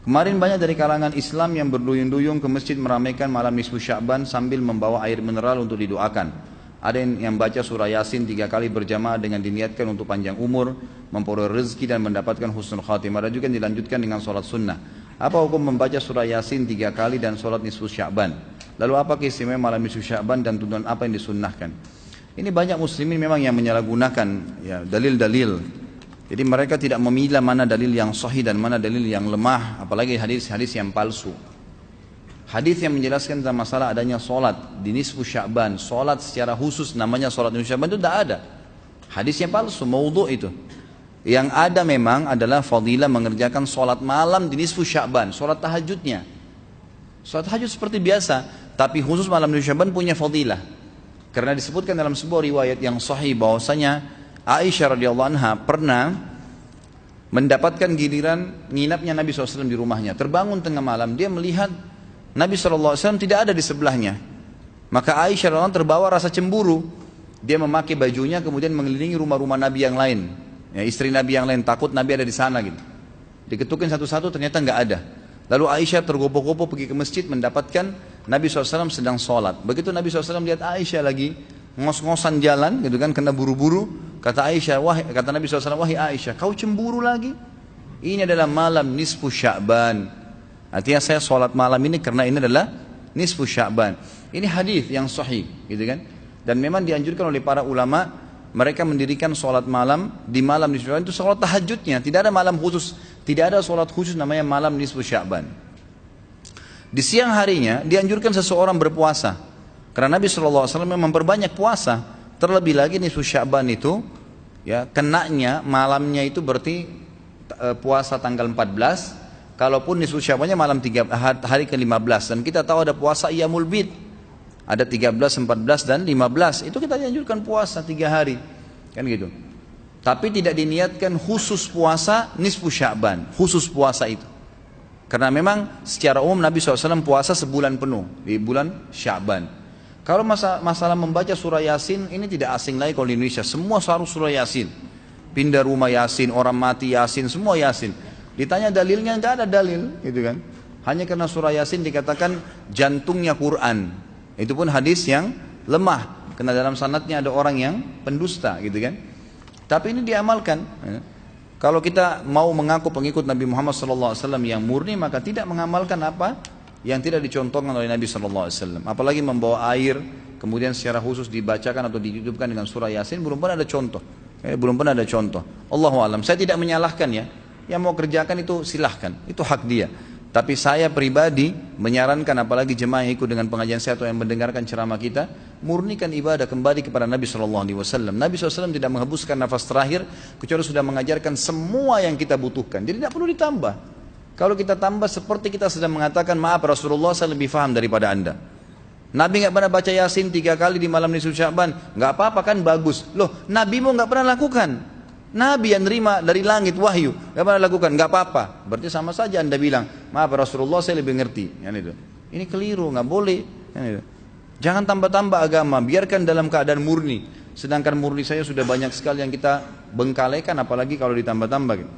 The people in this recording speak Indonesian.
Kemarin banyak dari kalangan Islam yang berduyun-duyung ke masjid meramaikan malam nisfu Sya'ban sambil membawa air mineral untuk didoakan. Ada yang baca surah Yasin 3 kali berjamaah dengan diniatkan untuk panjang umur, memperoleh rezeki dan mendapatkan husnul khatimah. Ada juga yang dilanjutkan dengan sholat sunnah. Apa hukum membaca surah Yasin 3 kali dan sholat nisfu Sya'ban? Lalu apa keistimewaan malam nisfu Sya'ban dan tuntunan apa yang disunnahkan? Ini banyak muslimin memang yang menyalahgunakan ya, dalil-dalil. Jadi mereka tidak memilah mana dalil yang sahih dan mana dalil yang lemah, apalagi hadis-hadis yang palsu. Hadis yang menjelaskan tentang masalah adanya solat di nisfu Sya'ban, solat secara khusus namanya solat nisfu Sya'ban itu tidak ada. Hadisnya palsu, maudhu' itu. Yang ada memang adalah fadilah mengerjakan solat malam di nisfu Sya'ban, solat tahajudnya. Solat tahajud seperti biasa, tapi khusus malam nisfu Sya'ban punya fadilah. Karena disebutkan dalam sebuah riwayat yang sahih bahwasanya Aisyah radhiyallahu anha pernah mendapatkan giliran nginapnya Nabi SAW di rumahnya. Terbangun tengah malam, dia melihat Nabi SAW tidak ada di sebelahnya. Maka Aisyah radhiyallahu anha terbawa rasa cemburu. Dia memakai bajunya kemudian mengelilingi rumah-rumah Nabi yang lain, ya, istri Nabi yang lain, takut Nabi ada di sana gitu. Diketukin satu-satu, ternyata nggak ada. Lalu Aisyah tergopoh-gopoh pergi ke masjid mendapatkan Nabi SAW sedang sholat. Begitu Nabi SAW lihat Aisyah lagi ngos-ngosan jalan gitu kan, kena buru-buru, kata Aisyah, kata Nabi SAW, wahai Aisyah, kau cemburu lagi? Ini adalah malam nisfu Sya'ban. Artinya saya sholat malam ini karena ini adalah nisfu Sya'ban. Ini hadis yang sahih gitu kan. Dan memang dianjurkan oleh para ulama, mereka mendirikan sholat malam di malam nisfu Sya'ban itu sholat tahajudnya. Tidak ada malam khusus, tidak ada sholat khusus namanya malam nisfu Sya'ban. Di siang harinya dianjurkan seseorang berpuasa. Karena Nabi SAW memang memperbanyak puasa. Terlebih lagi nisfu Sya'ban itu ya, kenanya malamnya itu berarti puasa tanggal 14. Kalaupun nisfu Sya'bannya malam hari ke-15. Dan kita tahu ada puasa Iyamul Bid. Ada 13, 14 dan 15. Itu kita dianjurkan puasa 3 hari. Kan gitu. Tapi tidak diniatkan khusus puasa nisfu Sya'ban. Khusus puasa itu. Karena memang secara umum Nabi SAW puasa sebulan penuh. Di bulan Sya'ban. Kalau masalah membaca surah Yasin, ini tidak asing lagi kalau di Indonesia. Semua harus surah Yasin. Pindah rumah Yasin, orang mati Yasin, semua Yasin. Ditanya dalilnya, nggak ada dalil, gitu kan. Hanya karena surah Yasin dikatakan jantungnya Quran. Itu pun hadis yang lemah. Karena dalam sanadnya ada orang yang pendusta, gitu kan. Tapi ini diamalkan. Kalau kita mau mengaku pengikut Nabi Muhammad SAW yang murni, maka tidak mengamalkan apa yang tidak dicontohkan oleh Nabi SAW. Apalagi membawa air, kemudian secara khusus dibacakan atau dihidupkan dengan surah Yasin, belum pernah ada contoh. Belum pernah ada contoh. Allahu a'lam. Saya tidak menyalahkan ya. Yang mau kerjakan itu silahkan. Itu hak dia. Tapi saya pribadi menyarankan, apalagi jemaah yang ikut dengan pengajian saya atau yang mendengarkan ceramah kita, murnikan ibadah kembali kepada Nabi SAW. Nabi SAW tidak menghembuskan nafas terakhir, kecuali sudah mengajarkan semua yang kita butuhkan. Jadi tidak perlu ditambah. Kalau kita tambah seperti kita sedang mengatakan, maaf Rasulullah saya lebih faham daripada anda. Nabi nggak pernah baca Yasin 3 kali di malam nisfu Sya'ban, nggak apa-apa kan, bagus. Loh, Nabi mau nggak pernah lakukan. Nabi yang nerima dari langit wahyu nggak pernah lakukan, nggak apa-apa. Berarti sama saja anda bilang, maaf Rasulullah saya lebih ngerti. Kan itu. Ini keliru, nggak boleh. Kan itu. Jangan tambah-tambah agama, biarkan dalam keadaan murni. Sedangkan murni saya sudah banyak sekali yang kita bengkalekan, apalagi kalau ditambah-tambah. Gitu.